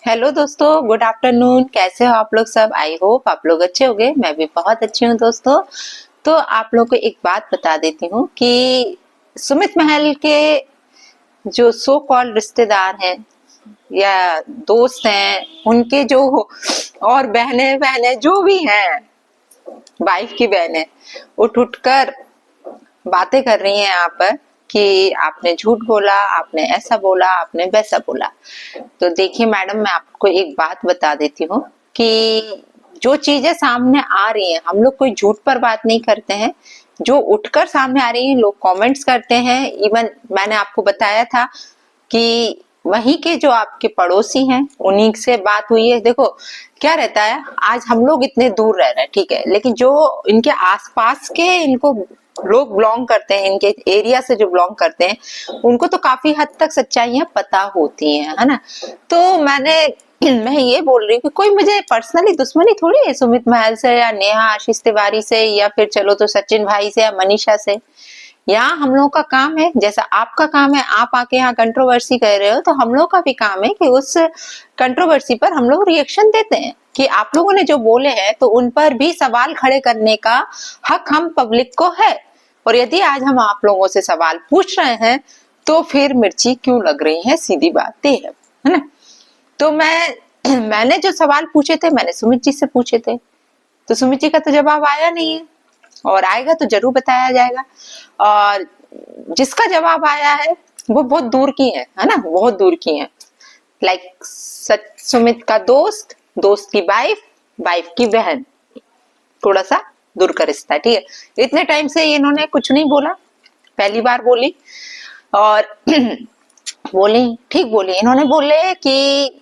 Hello दोस्तों, good afternoon. कैसे हो आप लोग सब? आई होप आप लोग अच्छे होंगे। मैं भी बहुत अच्छी हूँ दोस्तों। तो आप लोग को एक बात बता देती हूँ कि सुमित महल के जो सो कॉल्ड रिश्तेदार हैं या दोस्त हैं, उनके जो और बहनें बहनें जो भी हैं, वाइफ की बहनें उठ उठ कर बातें कर रही हैं यहाँ पर कि आपने झूठ बोला, आपने ऐसा बोला, आपने वैसा बोला। तो देखिए मैडम, मैं आपको एक बात बता देती हूँ कि जो चीजें सामने आ रही हैं, हम लोग कोई झूठ पर बात नहीं करते हैं। जो उठकर सामने आ रही है, लोग कमेंट्स करते हैं। इवन मैंने आपको बताया था कि वहीं के जो आपके पड़ोसी हैं, उन्हीं से बात हुई है। देखो क्या रहता है, आज हम लोग इतने दूर रह रहे हैं, ठीक है, लेकिन जो इनके आसपास के इनको लोग बिलोंग करते हैं, इनके एरिया से जो बिलोंग करते हैं, उनको तो काफी हद तक सच्चाइयां पता होती हैं, है ना। तो मैं ये बोल रही हूँ कि कोई मुझे पर्सनली दुश्मनी थोड़ी है सुमित महल से या नेहा आशीष तिवारी से, या फिर चलो तो सचिन भाई से या मनीषा से। यहाँ हम लोगों का काम है, जैसा आपका काम है, आप आके यहाँ कंट्रोवर्सी कर रहे हो, तो हम लोग का भी काम है कि उस कंट्रोवर्सी पर हम लोग रिएक्शन देते हैं कि आप लोगों ने जो बोले हैं तो उन पर भी सवाल खड़े करने का हक हम पब्लिक को है। और यदि आज हम आप लोगों से सवाल पूछ रहे हैं तो फिर मिर्ची क्यों लग रही है, सीधी बात ये है ना। तो मैंने जो सवाल पूछे थे, मैंने सुमित जी से पूछे थे, तो सुमित जी का तो जवाब आया नहीं है, और आएगा तो जरूर बताया जाएगा। और जिसका जवाब आया है वो बहुत दूर की है ना, बहुत दूर की है। लाइक सुमित का दोस्त, दोस्त की वाइफ, वाइफ की बहन, थोड़ा सा दूर का रिश्ता है, ठीक है। इतने टाइम से इन्होंने कुछ नहीं बोला, पहली बार बोली। और बोली, ठीक बोली, इन्होंने बोले कि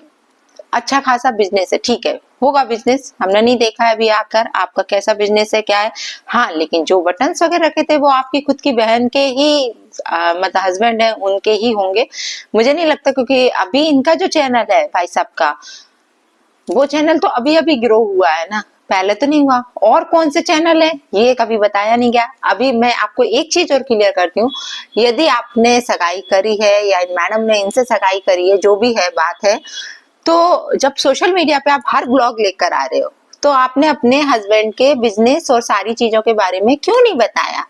अच्छा खासा बिजनेस है, ठीक है, होगा बिजनेस, हमने नहीं देखा है अभी आकर आपका कैसा बिजनेस है, क्या है। हाँ, लेकिन जो बटन्स वगैरह रखे थे वो आपकी खुद की बहन के ही मतलब हस्बैंड है, उनके ही होंगे, मुझे नहीं लगता। क्योंकि अभी इनका जो चैनल है भाई साहब का, वो चैनल तो अभी अभी ग्रो हुआ है ना, पहले तो नहीं हुआ। और कौन से चैनल है ये कभी बताया नहीं गया। अभी मैं आपको एक चीज और क्लियर करती हूँ, यदि आपने सगाई करी है या मैडम ने इनसे सगाई करी है, जो भी है बात है, तो जब सोशल मीडिया पे आप हर ब्लॉग लेकर आ रहे हो, तो आपने अपने हस्बैंड के बिजनेस और सारी चीजों के बारे में क्यों नहीं बताया,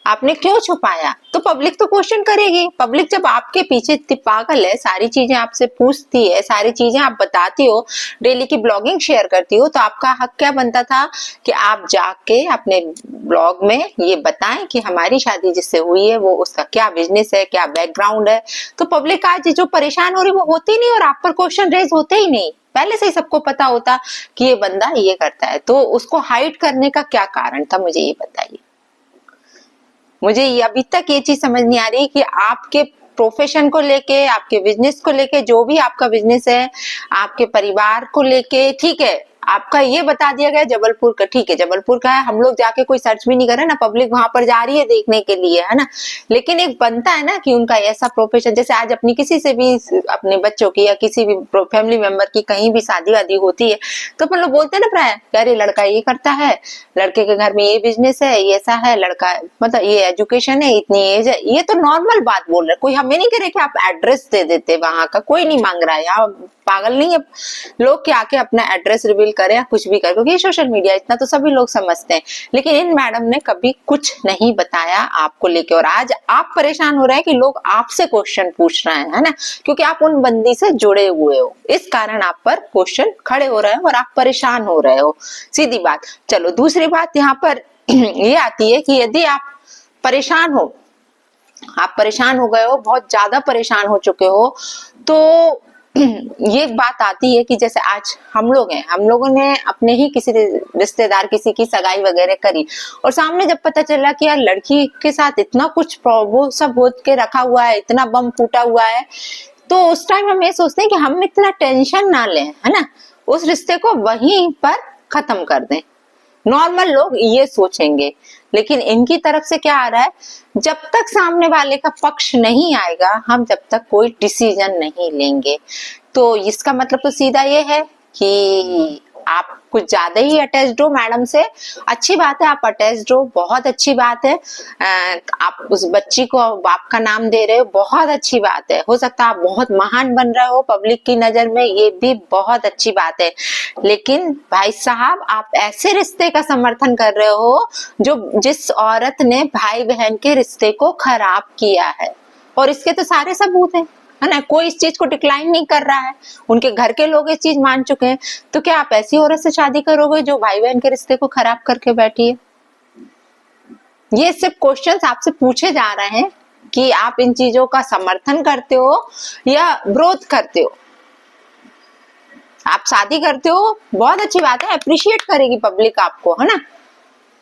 आपने क्यों छुपाया? तो पब्लिक तो क्वेश्चन करेगी। पब्लिक जब आपके पीछे इतनी पागल है, सारी चीजें आपसे पूछती है, सारी चीजें आप बताती हो, डेली की ब्लॉगिंग शेयर करती हो, तो आपका हक क्या बनता था कि आप जाके अपने ब्लॉग में ये बताएं कि हमारी शादी जिससे हुई है वो उसका क्या बिजनेस है, क्या बैकग्राउंड है। तो पब्लिक आज जो परेशान हो रही वो होती नहीं, और आप पर क्वेश्चन रेज होते ही नहीं। पहले से ही सबको पता होता कि ये बंदा ये करता है, तो उसको हाइड करने का क्या कारण था, मुझे ये बताइए। मुझे अभी तक ये चीज समझ नहीं आ रही कि आपके प्रोफेशन को लेके, आपके बिजनेस को लेके, जो भी आपका बिजनेस है, आपके परिवार को लेके, ठीक है, आपका ये बता दिया गया जबलपुर का, ठीक है, जबलपुर का है, हम लोग जाके कोई सर्च भी नहीं कर रहे ना, पब्लिक वहां पर जा रही है देखने के लिए, है ना। लेकिन एक बनता है ना कि उनका ऐसा प्रोफेशन, जैसे आज अपनी किसी से भी, अपने बच्चों की या किसी भी फैमिली मेंबर की कहीं भी शादी वादी होती है, तो अपन लोग बोलते हैं ना प्राय, अरे लड़का ये करता है, लड़के के घर में ये बिजनेस है, ये ऐसा है, लड़का मतलब ये एजुकेशन है, इतनी एज है। ये तो नॉर्मल बात बोल रहे, कोई हमें नहीं करे कि आप एड्रेस दे देते, वहां का कोई नहीं मांग रहा है, यहाँ पागल नहीं है लोग कि आके अपना एड्रेस रिवील करें या कुछ भी करें, क्योंकि ये सोशल मीडिया इतना तो सभी लोग समझते हैं। लेकिन इन मैडम ने कभी कुछ नहीं बताया आपको लेके, और आज आप परेशान हो रहे हैं कि लोग आपसे क्वेश्चन पूछ रहे हैं, है ना, क्योंकि आप उन बंदी से जुड़े हुए हो, इस कारण आप पर क्वेश्चन खड़े हो रहे हैं और आप परेशान हो रहे हो, सीधी बात। चलो दूसरी बात यहाँ पर ये आती है कि यदि आप परेशान हो, आप परेशान हो गए हो, बहुत ज्यादा परेशान हो चुके हो, तो ये बात आती है कि जैसे आज हम लोग हैं, हम लोगों ने अपने ही किसी रिश्तेदार किसी की सगाई वगैरह करी, और सामने जब पता चला कि यार लड़की के साथ इतना कुछ वो सब हो के रखा हुआ है, इतना बम फूटा हुआ है, तो उस टाइम हम ये सोचते हैं कि हम इतना टेंशन ना लें, है ना, उस रिश्ते को वहीं पर खत्म कर दें। नॉर्मल लोग ये सोचेंगे, लेकिन इनकी तरफ से क्या आ रहा है, जब तक सामने वाले का पक्ष नहीं आएगा, हम जब तक कोई डिसीजन नहीं लेंगे। तो इसका मतलब तो सीधा ये है कि आप कुछ ज्यादा ही अटैच्ड हो मैडम से, अच्छी बात है, आप अटैच्ड हो, बहुत अच्छी बात है। आप उस बच्ची को बाप का नाम दे रहे हो, बहुत अच्छी बात है। हो सकता है आप बहुत महान बन रहे हो पब्लिक की नजर में, ये भी बहुत अच्छी बात है। लेकिन भाई साहब, आप ऐसे रिश्ते का समर्थन कर रहे हो जिस औरत ने भाई बहन के रिश्ते को खराब किया है, और इसके तो सारे सबूत हैं, है ना। कोई इस चीज को डिक्लाइन नहीं कर रहा है, उनके घर के लोग इस चीज मान चुके हैं। तो क्या आप ऐसी औरत से शादी करोगे जो भाई बहन के रिश्ते को खराब करके बैठी है? ये सिर्फ क्वेश्चंस आपसे पूछे जा रहे हैं कि आप इन चीजों का समर्थन करते हो या विरोध करते हो। आप शादी करते हो, बहुत अच्छी बात है, अप्रिशिएट करेगी पब्लिक आपको, है ना,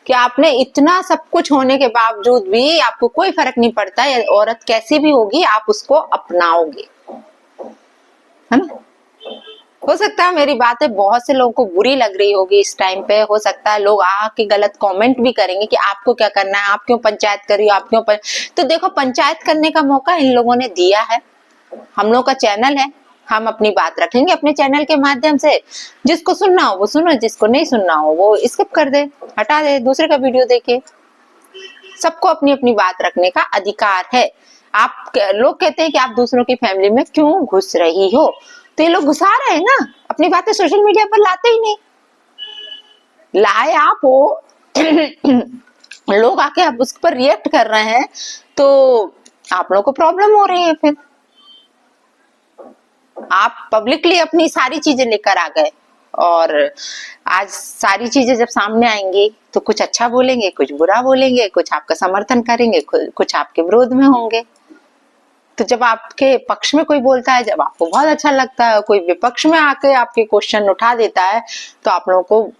कि आपने इतना सब कुछ होने के बावजूद भी आपको कोई फर्क नहीं पड़ता है, औरत कैसी भी होगी आप उसको अपनाओगे, है ना। हो सकता है मेरी बातें बहुत से लोगों को बुरी लग रही होगी इस टाइम पे, हो सकता है लोग आके गलत कमेंट भी करेंगे कि आपको क्या करना है, आप क्यों पंचायत कर रही हो, आप क्यों तो देखो, पंचायत करने का मौका इन लोगों ने दिया है, हम लोग का चैनल है, हम अपनी बात रखेंगे अपने चैनल के माध्यम से। जिसको सुनना हो वो सुनो, जिसको नहीं सुनना हो वो स्किप कर दे, हटा दे, दूसरे का वीडियो देखे। सबको अपनी अपनी बात रखने का अधिकार है। आप लोग कहते हैं कि आप दूसरों की फैमिली में क्यों घुस रही हो, तो ये लोग घुसा रहे हैं ना, अपनी बातें सोशल मीडिया पर लाते ही नहीं, लाए आप हो लोग आके आप उस पर रिएक्ट कर रहे हैं, तो आप लोगों को प्रॉब्लम हो रही है। फिर आप पब्लिकली अपनी सारी चीजें लेकर आ गए, और आज सारी चीजें जब सामने आएंगी तो कुछ अच्छा बोलेंगे, कुछ बुरा बोलेंगे, कुछ आपका समर्थन करेंगे, कुछ आपके विरोध में होंगे। तो जब आपके पक्ष में कोई बोलता है, जब आपको बहुत अच्छा लगता है, कोई विपक्ष में आके आपके क्वेश्चन उठा देता है, तो आप लोगों को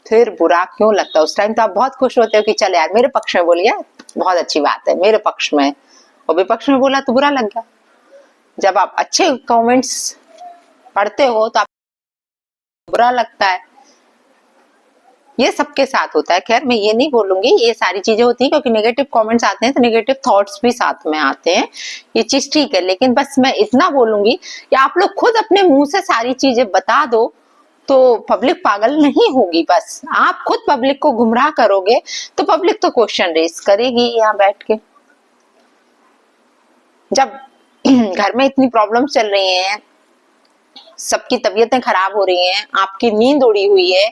फिर बुरा क्यों लगता है? उस टाइम तो आप बहुत खुश होते हो कि चल यार मेरे पक्ष में बोल गया, बहुत अच्छी बात है, मेरे पक्ष में, और विपक्ष में बोला तो बुरा लग गया। जब आप अच्छे कमेंट्स पढ़ते हो तो आपको बुरा लगता है। ये सबके साथ होता है। खैर मैं ये नहीं बोलूंगी ये सारी चीजें होती है, क्योंकि नेगेटिव कमेंट्स आते हैं तो नेगेटिव थॉट्स भी साथ में आते हैं, ये चीज ठीक है। लेकिन बस मैं इतना बोलूंगी कि आप लोग खुद अपने मुंह से सारी चीजें बता दो तो पब्लिक पागल नहीं होगी। बस आप खुद पब्लिक को गुमराह करोगे तो पब्लिक तो क्वेश्चन रेज करेगी यहाँ बैठ के। जब घर में इतनी प्रॉब्लम चल रही हैं, सबकी तबीयतें खराब हो रही हैं, आपकी नींद उड़ी हुई है,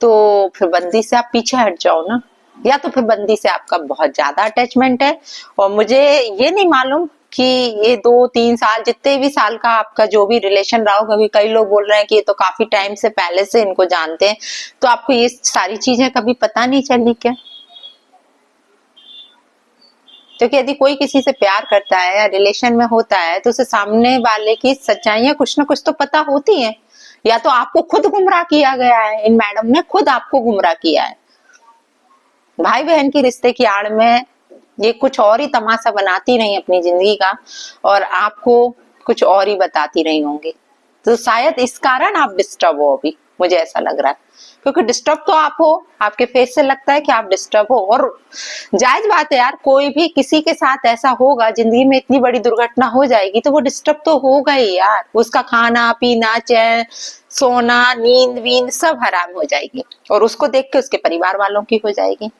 तो फिर बंदी से आप पीछे हट जाओ ना, या तो फिर बंदी से आपका बहुत ज्यादा अटैचमेंट है। और मुझे ये नहीं मालूम कि ये 2-3 साल, जितने भी साल का आपका जो भी रिलेशन रहा हो, कभी कई लोग बोल रहे हैं कि ये तो काफी टाइम से पहले से इनको जानते हैं, तो आपको ये सारी चीजें कभी पता नहीं चली क्या? क्योंकि यदि कोई किसी से प्यार करता है या रिलेशन में होता है तो उसे सामने वाले की सच्चाइयां कुछ ना कुछ तो पता होती हैं, या तो आपको खुद गुमराह किया गया है, इन मैडम ने खुद आपको गुमराह किया है। भाई बहन के रिश्ते की आड़ में ये कुछ और ही तमाशा बनाती रही अपनी जिंदगी का, और आपको कुछ और ही बताती रही होंगी। तो शायद इस कारण आप डिस्टर्ब हो अभी, मुझे ऐसा लग रहा है, क्योंकि डिस्टर्ब तो आप हो, आपके फेस से लगता है कि आप डिस्टर्ब हो। और जायज बात है यार, कोई भी किसी के साथ ऐसा होगा, जिंदगी में इतनी बड़ी दुर्घटना हो जाएगी तो वो डिस्टर्ब तो होगा ही यार। उसका खाना पीना, चैन, सोना, नींद वींद सब हराम हो जाएगी, और उसको देख के उसके परिवार वालों की हो जाएगी।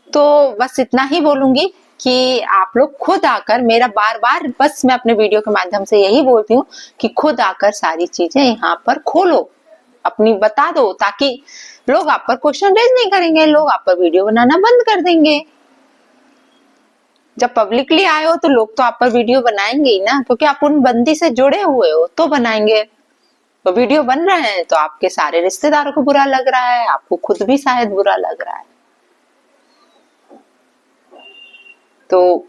तो बस इतना ही बोलूंगी कि आप लोग खुद आकर, मेरा बार बार बस मैं अपने वीडियो के माध्यम से यही बोलती हूँ कि खुद आकर सारी चीजें यहाँ पर खोलो, अपनी बता दो, ताकि लोग आप पर क्वेश्चन रेज नहीं करेंगे, लोग आप पर वीडियो बनाना बंद कर देंगे। जब पब्लिकली आए हो तो लोग तो आप पर वीडियो बनाएंगे ही ना, क्योंकि आप उन बंदी से जुड़े हुए हो तो बनाएंगे। तो वीडियो बन रहे हैं तो आपके सारे रिश्तेदारों को बुरा लग रहा है, आपको खुद भी शायद बुरा लग रहा है। तो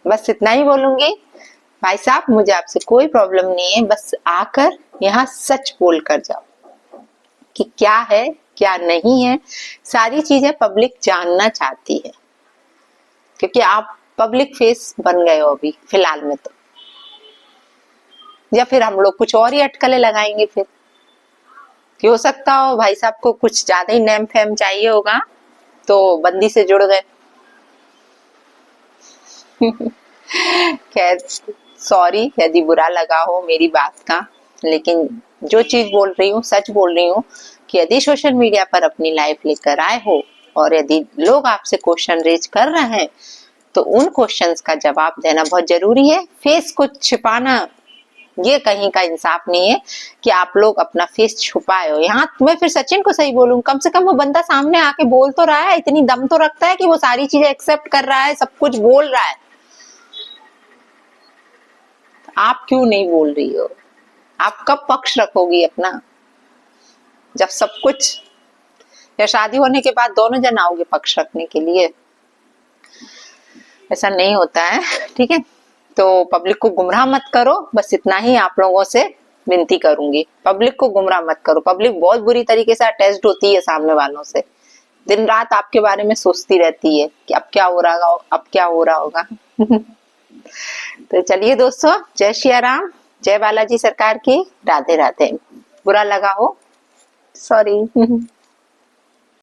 बस इतना ही बोलूंगी भाई साहब, मुझे आपसे कोई प्रॉब्लम नहीं है, बस आकर यहाँ सच बोल कर जाओ कि क्या है क्या नहीं है। सारी चीजें पब्लिक जानना चाहती है, क्योंकि आप पब्लिक फेस बन गए हो अभी फिलहाल में। तो या फिर हम लोग कुछ और ही अटकलें लगाएंगे फिर, कि हो सकता हो भाई साहब को कुछ ज्यादा ही नेम फेम चाहिए होगा तो बंदी से जुड़ गए। खैर सॉरी यदि बुरा लगा हो मेरी बात का, लेकिन जो चीज बोल रही हूँ सच बोल रही हूँ कि यदि सोशल मीडिया पर अपनी लाइफ लेकर आए हो और यदि लोग आपसे क्वेश्चन रेज कर रहे हैं तो उन क्वेश्चंस का जवाब देना बहुत जरूरी है। फेस को छिपाना ये कहीं का इंसाफ नहीं है कि आप लोग अपना फेस छुपाए हो। यहाँ मैं फिर सचिन को सही बोलूं, कम से कम वो बंदा सामने आके बोल तो रहा है, इतनी दम तो रखता है कि वो सारी चीजें एक्सेप्ट कर रहा है, सब कुछ बोल रहा है। आप क्यों नहीं बोल रही हो? आप कब पक्ष रखोगी अपना? जब सब कुछ, या शादी होने के बाद दोनों जन आओगे पक्ष रखने के लिए? ऐसा नहीं होता है, ठीक है। तो पब्लिक को गुमराह मत करो, बस इतना ही आप लोगों से विनती करूंगी। पब्लिक को गुमराह मत करो। पब्लिक बहुत बुरी तरीके से अटैच्ड होती है सामने वालों से, दिन रात आपके बारे में सोचती रहती है कि अब क्या हो रहा होगा, अब क्या हो रहा होगा। तो चलिए दोस्तों, जय श्री राम, जय बालाजी सरकार की, राधे राधे। बुरा लगा हो, सॉरी।